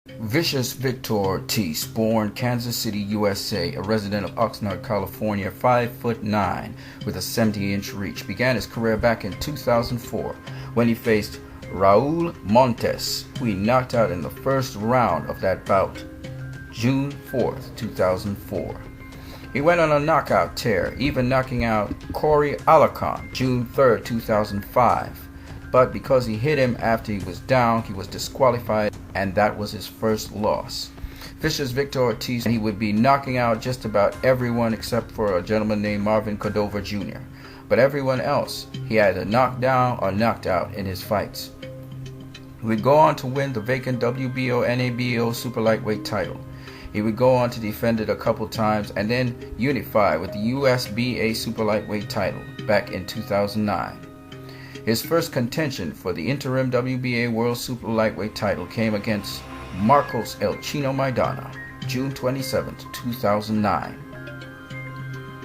Vicious Victor Ortiz, born Kansas City, USA, a resident of Oxnard, California, 5'9", with a 70-inch reach, began his career back in 2004 when he faced Raul Montes, who he knocked out in the first round of that bout, June 4th, 2004. He went on a knockout tear, even knocking out Corey Alarcon, June 3rd, 2005. But because he hit him after he was down, he was disqualified, and that was his first loss. Vicious Victor Ortiz, he would be knocking out just about everyone except for a gentleman named Marvin Cordova Jr. But everyone else, he either knocked down or knocked out in his fights. He would go on to win the vacant WBO NABO super lightweight title. He would go on to defend it a couple times and then unify with the USBA super lightweight title back in 2009. His first contention for the interim WBA World Super Lightweight title came against Marcos El Chino Maidana, June 27, 2009.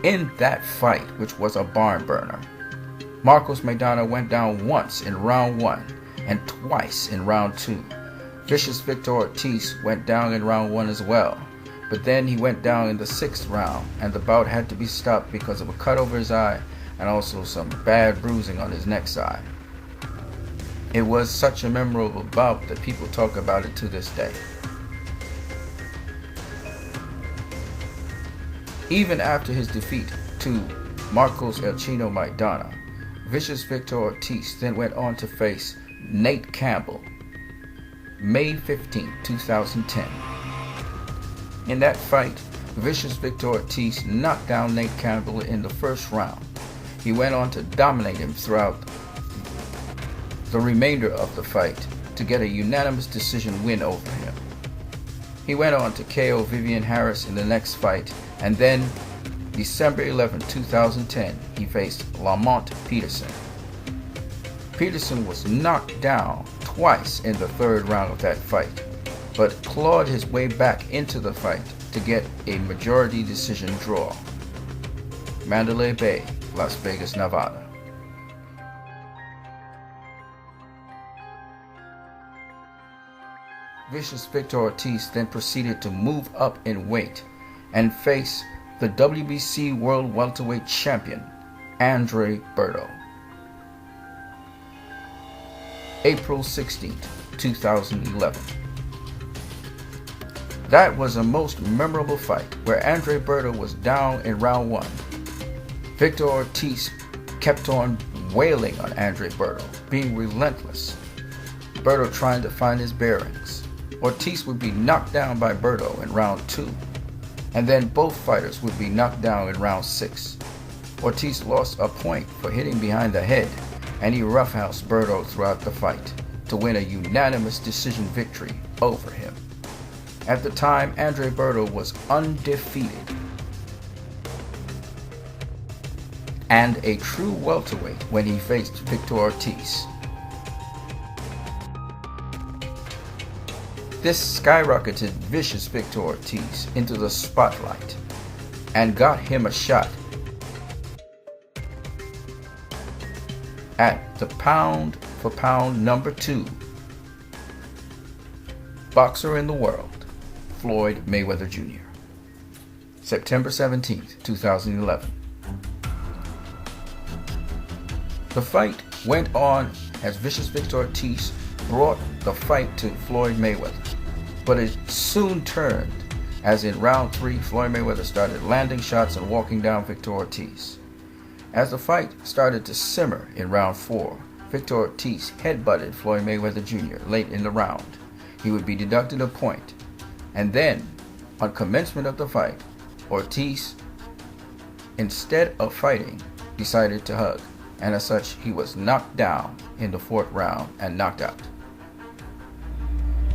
In that fight, which was a barn burner, Marcos Maidana went down once in round 1 and twice in round 2. Vicious Victor Ortiz went down in round 1 as well, but then he went down in the 6th round and the bout had to be stopped because of a cut over his eye and also some bad bruising on his neck side. It was such a memorable bout that people talk about it to this day. Even after his defeat to Marcos El Chino Maidana, Vicious Victor Ortiz then went on to face Nate Campbell, May 15, 2010. In that fight, Vicious Victor Ortiz knocked down Nate Campbell in the first round. He went on to dominate him throughout the remainder of the fight to get a unanimous decision win over him. He went on to KO Vivian Harris in the next fight, and then December 11, 2010, he faced Lamont Peterson. Peterson was knocked down twice in the 3rd round of that fight, but clawed his way back into the fight to get a majority decision draw. Mandalay Bay, Las Vegas, Nevada. Vicious Victor Ortiz then proceeded to move up in weight and face the WBC World Welterweight Champion, Andre Berto. April 16, 2011. That was a most memorable fight where Andre Berto was down in round 1. Victor Ortiz kept on wailing on Andre Berto, being relentless. Berto trying to find his bearings. Ortiz would be knocked down by Berto in round 2, and then both fighters would be knocked down in round 6. Ortiz lost a point for hitting behind the head, and he roughhoused Berto throughout the fight to win a unanimous decision victory over him. At the time, Andre Berto was undefeated and a true welterweight when he faced Victor Ortiz. This skyrocketed Vicious Victor Ortiz into the spotlight and got him a shot at the pound-for-pound number 2 boxer in the world, Floyd Mayweather Jr. September 17, 2011. The fight went on as Vicious Victor Ortiz brought the fight to Floyd Mayweather, but it soon turned as in round 3 Floyd Mayweather started landing shots and walking down Victor Ortiz. As the fight started to simmer in round 4, Victor Ortiz headbutted Floyd Mayweather Jr. late in the round. He would be deducted a point, and then on commencement of the fight, Ortiz, instead of fighting, decided to hug, and as such he was knocked down in the 4th round and knocked out.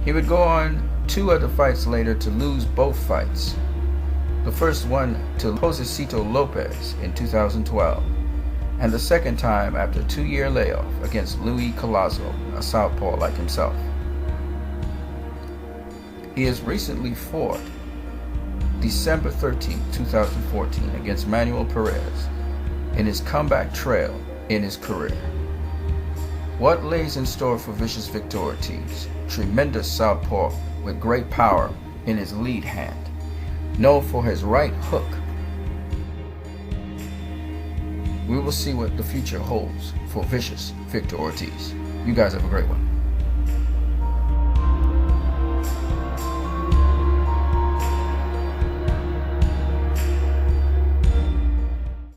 He would go on 2 other fights later to lose both fights. The first one to Josecito Lopez in 2012, and the second time after a 2-year layoff against Louis Collazo, a southpaw like himself. He has recently fought December 13, 2014 against Manuel Perez in his comeback trail in his career. What lays in store for Vicious Victor Ortiz? Tremendous southpaw with great power in his lead hand, known for his right hook. We will see what the future holds for vicious Victor Ortiz. You guys have a great one.